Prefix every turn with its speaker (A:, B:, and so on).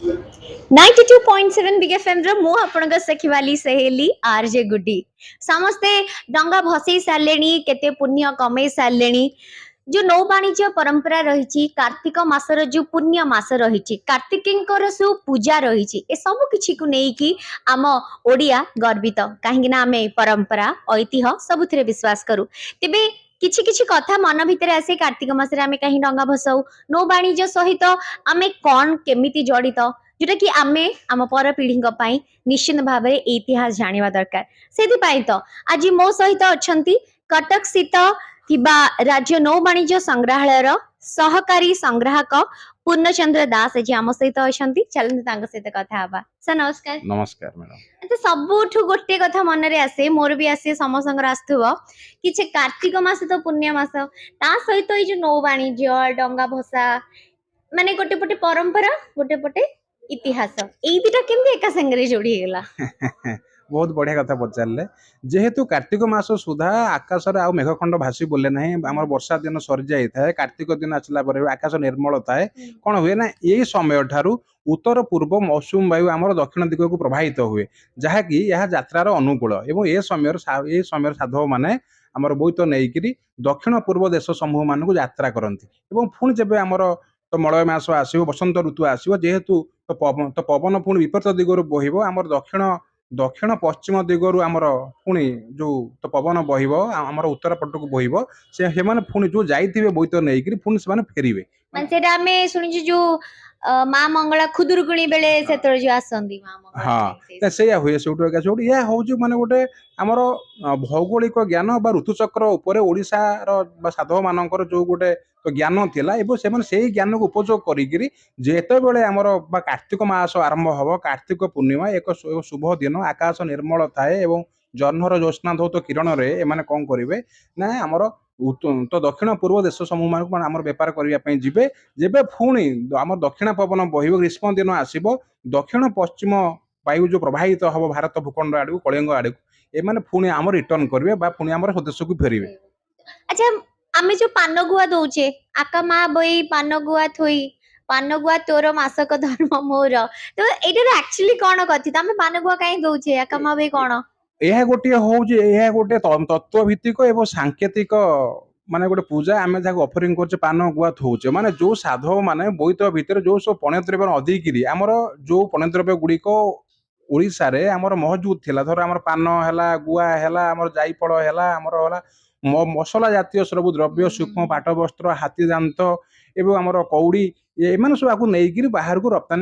A: 92.7 big FM रो मु आपनका सखीवाली सहेली RJ गुड्डी समस्ते डंगा भसई सारलेनी केते पुण्य कमे सारलेनी जो नौ वाणिज्य परंपरा रही कार्तिक मासर जो पुण्य मास रही कार्तिकींकर सु पूजा रही ए सब किछि को नेई कि आम ओडिया गर्वित कहीं ना आमे परंपरा ऐतिह्य सबुथिरे विश्वास करू तेबे किछि किछि कथा मन भितर आसे कार्तिक मासरे आमे कहीं डंगा भसाऊ नौ वाणिज्य सहित आमे कौन केमिति जड़ित जोटा कि आमे आम पर पीढ़ी निश्चित भाव में इतिहास जानिबा दरकार से तो आज मो सहित अछंती कटक स्थित थिबा राज्य नौ वाणिज्य संग्रहालय सहकारी संग्राहक पूर्णचंद्र दास आज आम सहित अछंती चलते तांग सहित कथा हबा सर नमस्कार।
B: नमस्कार मैडम।
A: तो सबुठु गोटे कथा मन रे आसे मोर भी आसे समस्त आसुव कि कार्तिक मास तो पुण्य मास ता सहित जो नौ वाणिज्य डंगा भसा माने गोटे पटे परंपरा गोटे पटे इतिहास एई दुटा केमती एका संगे जोड़ी गेला
B: बहुत बढ़िया कथा पचारे जेहेतु कार्तिक मास सुधा आकाश आ मेघखंड भासी बोले ना आम वर्षा दिन सरी जाए था कार्तिक दिन आसला आकाश निर्मल थाए कौन हुए ना यही समय ठारू उत्तर पूर्व मौसुमी वायु आम दक्षिण दिग को प्रभावित हुए जहाँकि यह यात्रार अनुकूल एवं ए समय साधव मैंने आमर बोईत नहीं दक्षिण पूर्व देश समूह मानक यात्रा करती पुणी जब आमर तो मलय मास आसो बसंत ऋतु आसो जेहेतु तो पवन पुणी विपरीत दिगर बहिब आमर दक्षिण दक्षिण पश्चिम दिगरु आमर पुणी जो तो पवन बहिब आमर उत्तर पट को बहिब से माने पुणी जो जाइथिबे बोईत नेइकरी पुणी से माने फेरिबे
A: माने सेटा हमें सुनिजु जो मां मंगला खुदुरकुणी बेले सेतर जो आसंदी मां मंगला
B: हाँ सेया हुए सेउटो एका सेउटो या होउजु माने गोटे आमर भौगोलिक ज्ञान बा ऋतुचक्र उपरे ओडिसा रो बा साधव मानकर जो गोटे तो ज्ञान थिला एबो से माने सेही ज्ञान को उपयोग करिकरी जेते बेले आमर बा कार्तिक मास आरंभ हबो कार्तिक पूर्णिमा एक शुभ दिन आकाश निर्मल थाए एवं जह्नर ज्योत्स्ना धौत किरण रे एमाने कोन करिवे ना आमर तो दक्षिण पूर्व देश समूह मानक आमर व्यापार करने जीवे जेबे पुणी आम दक्षिण पवन बहिब ग्रीष्म दिन आसब दक्षिण पश्चिम वायु जो प्रभावित हम भारत भूखंड आड़ कलिंग आड़ एमाने पुणी आम रिटर्न करेंगे पुणी आम स्वदेश को फेरवे।
A: अच्छा आमे जो पान गुआ दौचे आका मा बई पान गुआ थोई पान गुआ तोर मासक धर्म मोर तो एटा एक्चुअली कोन कथि आमे पान गुआ काई दौचे आका मा बई कोन
B: यह गोटे हूँ यह गोटे तत्व भित्तिक एवं सांकेतिक माने गोटे पूजा आम जहाँ ऑफरिंग करछे पान गुआ थोचे माने जो साधव माने बोईत भितर जो सब पण्यद्रव्य अधिक आमर जो पण्यद्रव्य गुड़िक ओडिशा रे आमर महजूद थिला धर आमर पान हैला गुआ हैला आमर जायफल हैला आमर होला मसला जातीय सब द्रव्य सूक्ष्म पाट वस्त्र हाथी दांत एवं आमर कौड़ी एमाने सब आकु नेइकिरी बाहर को रप्तानी